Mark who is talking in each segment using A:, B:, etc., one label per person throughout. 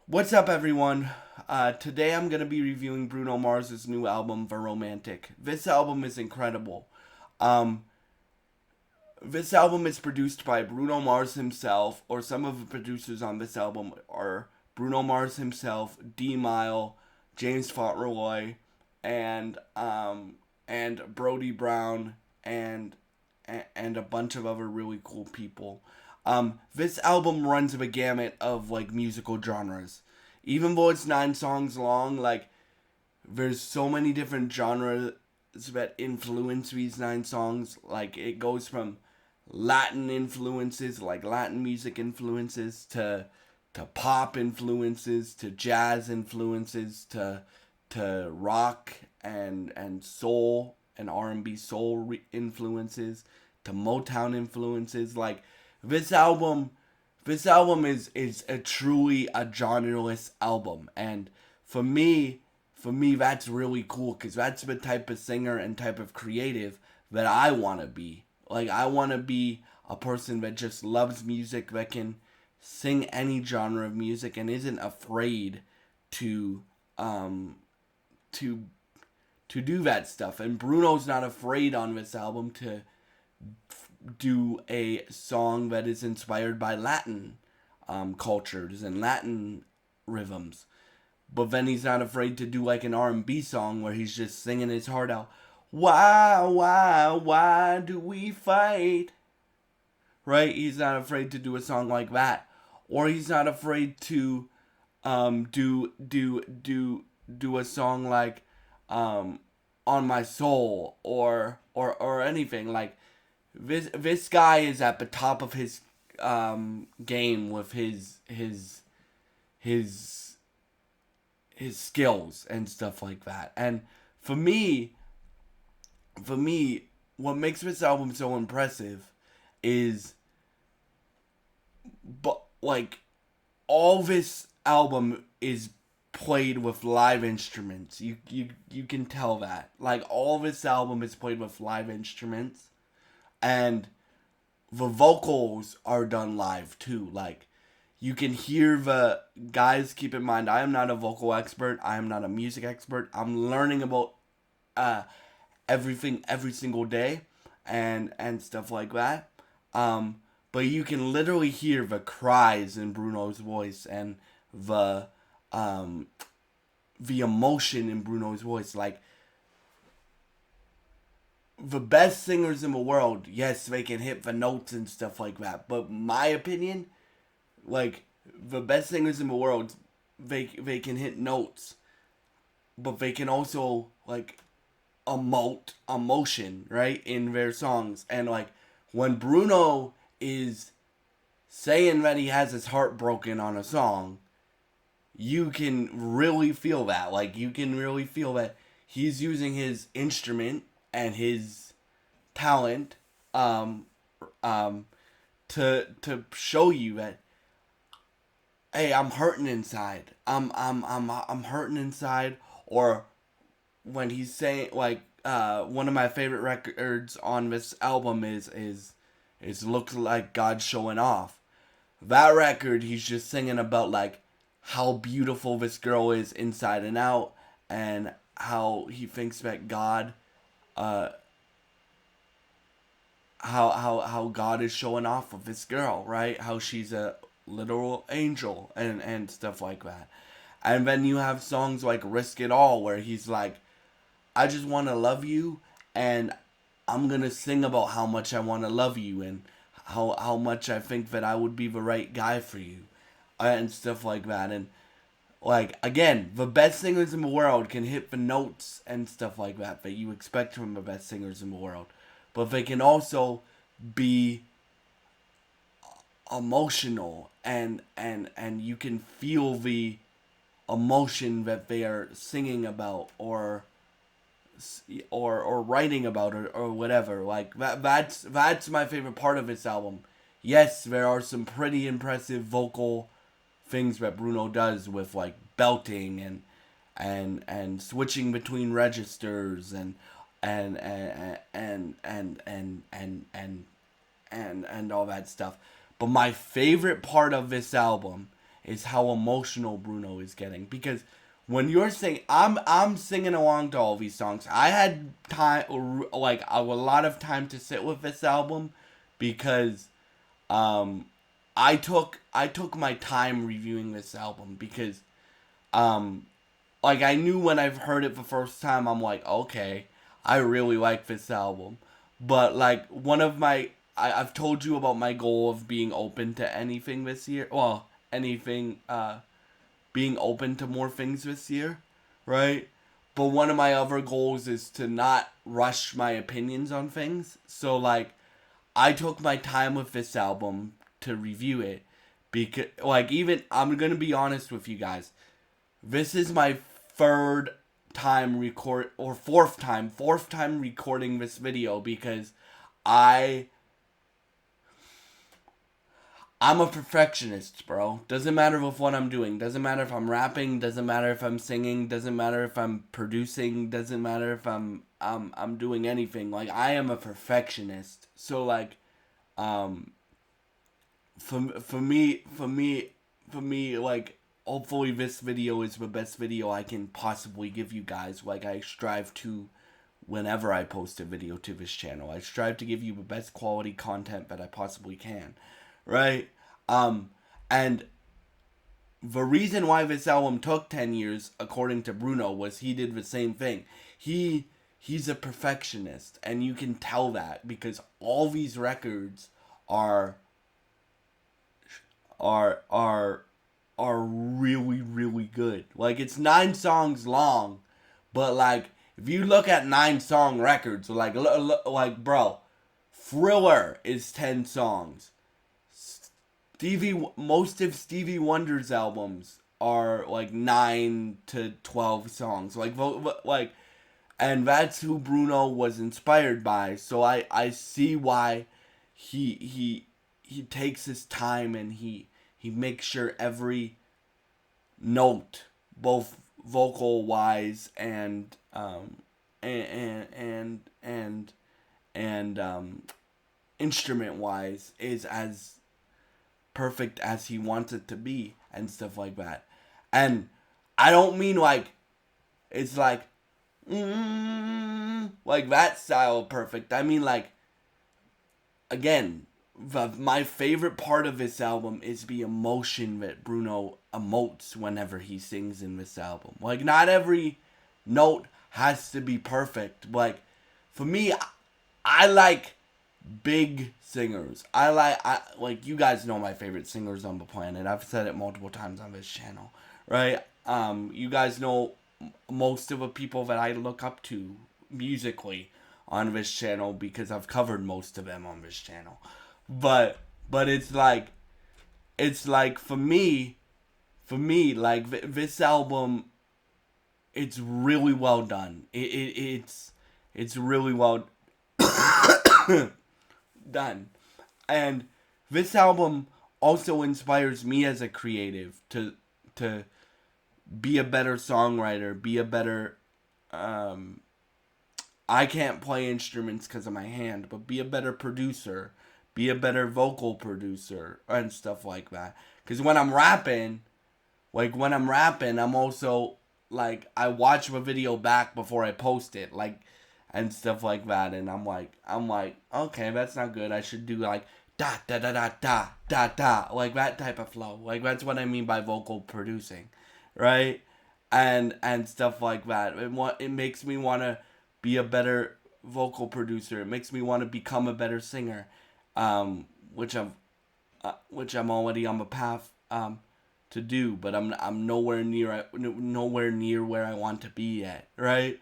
A: What's up, everyone? Today I'm gonna be reviewing Bruno Mars' new album, The Romantic. This album is incredible. Um, this album is produced by Bruno Mars himself, or some of the producers on this album are Bruno Mars himself, D Mile, James Fauntleroy, and Brody Brown, and and a bunch of other really cool people. This album runs the gamut of like musical genres. Even though it's 9 songs long, like there's so many different genres that influence these 9 songs. Like it goes from Latin influences, like Latin music influences, to pop influences, to jazz influences, to rock and soul and R&B influences, to Motown influences. Like this album this album is a truly a genreless album, and for me that's really cool because that's the type of singer and type of creative that I want to be. Like I want to be a person that just loves music, that can sing any genre of music and isn't afraid to um to to do that stuff. And Bruno's not afraid on this album to do a song that is inspired by Latin cultures and Latin rhythms. But then he's not afraid to do like an R&B song where he's just singing his heart out. Why do we fight? Right? He's not afraid to do a song like that. Or he's not afraid to do a song like On My Soul or anything. Like this guy is at the top of his game with his his skills and stuff like that. And for me, for me, what makes this album so impressive is, but like all this album is played with live instruments. You can tell that. Like all this album is played with live instruments, and the vocals are done live too. Like you can hear the guys. Keep in mind, I am not a vocal expert. I am not a music expert. I'm learning about uh, everything every single day, and stuff like that. Um, but you can literally hear the cries in Bruno's voice and the um, the emotion in Bruno's voice. Like the best singers in the world, yes, they can hit the notes and stuff like that. But my opinion, like the best singers in the world, they can hit notes, but they can also like emote emotion, right, in their songs. And like when Bruno is saying that he has his heart broken on a song, you can really feel that. Like you can really feel that he's using his instrument and his talent um um to show you that, hey, I'm hurting inside. I'm hurting inside. Or when he's saying like one of my favorite records on this album is Looks Like God Showing Off. That record, he's just singing about like how beautiful this girl is inside and out, and how he thinks that God uh how God is showing off of this girl, right? How she's a literal angel and stuff like that. And then you have songs like Risk It All where he's like, I just want to love you, and I'm going to sing about how much I want to love you, and how much I think that I would be the right guy for you, and stuff like that. And like again, the best singers in the world can hit the notes and stuff like that you expect from the best singers in the world, but they can also be emotional, and you can feel the emotion that they are singing about, or writing about, or whatever. Like that's my favorite part of this album. Yes, there are some pretty impressive vocal things that Bruno does with like belting and switching between registers and all that stuff. But my favorite part of this album is how emotional Bruno is getting. Because when you're singing, I'm singing along to all these songs. I had time, like a lot of time to sit with this album, because um, I took my time reviewing this album, because um, like I knew when I've heard it the first time, I'm like, okay, I really like this album. But like one of my, I've told you about my goal of being open to anything this year. Well, anything, being open to more things this year, right? But one of my other goals is to not rush my opinions on things. So like, I took my time with this album to review it, because like, even I'm gonna be honest with you guys, this is my third time record, or fourth time recording this video, because I I'm a perfectionist, bro. Doesn't matter with what I'm doing. Doesn't matter if I'm rapping. Doesn't matter if I'm singing. Doesn't matter if I'm producing. Doesn't matter if I'm doing anything. Like, I am a perfectionist. So like, um, for me, like, hopefully this video is the best video I can possibly give you guys. Like, I strive to, whenever I post a video to this channel, I strive to give you the best quality content that I possibly can, right? And the reason why this album took 10 years, according to Bruno, was he did the same thing. He's a perfectionist, and you can tell that, because all these records are are are are really, really good. Like, it's 9 songs long, but like, if you look at 9 song records, like bro, Thriller is 10 songs. Most of Stevie Wonder's albums are like 9 to 12 songs. Like, and that's who Bruno was inspired by. So I see why he takes his time, and he makes sure every note, both vocal wise and instrument wise, is as perfect as he wants it to be, and stuff like that. And I don't mean like it's like like that style of perfect. I mean, like, again, my favorite part of this album is the emotion that Bruno emotes whenever he sings in this album. Like, not every note has to be perfect. Like, for me, I like big singers. Like, you guys know my favorite singers on the planet. I've said it multiple times on this channel, right? You guys know most of the people that I look up to musically on this channel, because I've covered most of them on this channel. But it's like for me, like, this album, it's really well done. It's really well done. And this album also inspires me as a creative to be a better songwriter, be a better I can't play instruments because of my hand, but be a better producer, be a better vocal producer, and stuff like that. Because when I'm rapping, I'm also, like, I watch the video back before I post it, like, and stuff like that, and I'm like, okay, that's not good. I should do, like, da da da da da da da, like that type of flow. Like, that's what I mean by vocal producing, right? And stuff like that. It makes me want to be a better vocal producer. It makes me want to become a better singer, which I'm already on the path to do, but I'm nowhere near where I want to be yet, right?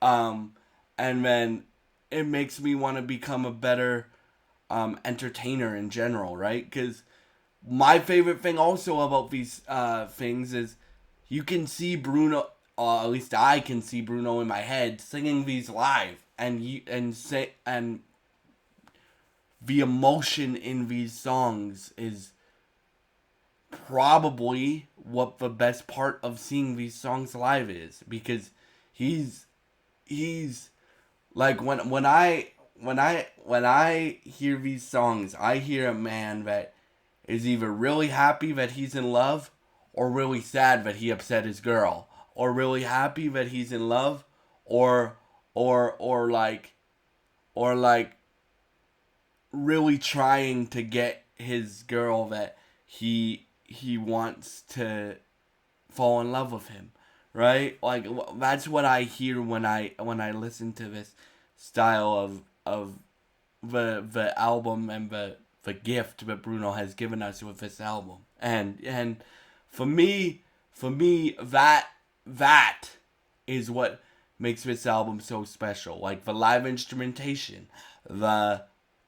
A: And then it makes me want to become a better entertainer in general, right? Because my favorite thing also about these things is you can see Bruno, at least I can see Bruno in my head singing these live, and the emotion in these songs is probably what the best part of seeing these songs live is, because he's like, when I hear these songs, I hear a man that is either really happy that he's in love, or really sad that he upset his girl, or really happy that he's in love, or or like really trying to get his girl that he wants to fall in love with him, right? Like that's what I hear when I listen to this style of the album and the gift that Bruno has given us with this album. And for me that is what makes this album so special. Like the live instrumentation, the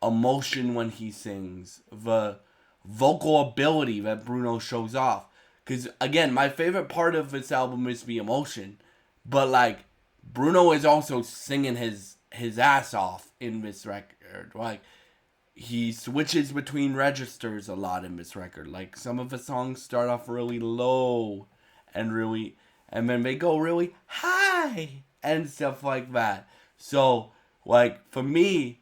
A: emotion when he sings, the vocal ability that Bruno shows off. Cause again, my favorite part of this album is the emotion, but like Bruno is also singing his ass off in this record. Like he switches between registers a lot in this record. Like some of the songs start off really low and then they go really high and stuff like that. So like for me,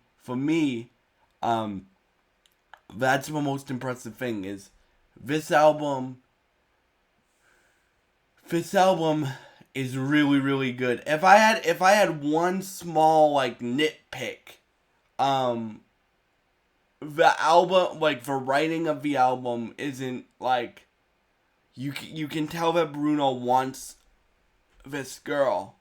A: um, that's the most impressive thing is this album. This album is really really good. If I had one small like nitpick, um, the album, like the writing of the album isn't like you can tell that Bruno wants this girl,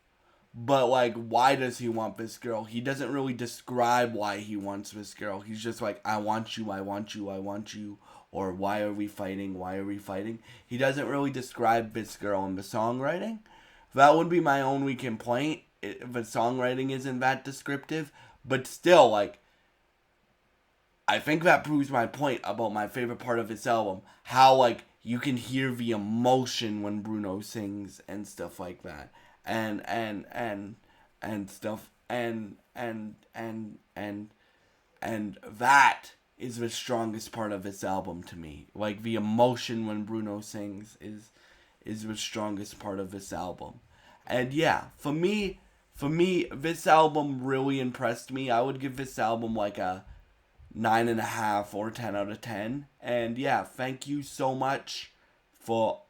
A: but like why does he want this girl? He doesn't really describe why he wants this girl. He's just like I want you, I want you, I want you, or why are we fighting? Why are we fighting? He doesn't really describe this girl in the songwriting. That would be my only complaint. The songwriting isn't that descriptive, but still like I think that proves my point about my favorite part of this album. How like you can hear the emotion when Bruno sings and stuff like that. And stuff and that is the strongest part of this album to me. Like the emotion when Bruno sings is the strongest part of this album. And yeah, for me, this album really impressed me. I would give this album like a 9.5 or 10 out of 10. And yeah, thank you so much for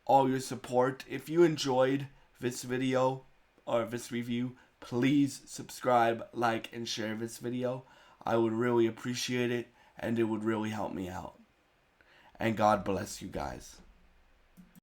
A: all your support. If you enjoyed this video or this review, please subscribe, like, and share this video. I would really appreciate it, and it would really help me out. And God bless you guys.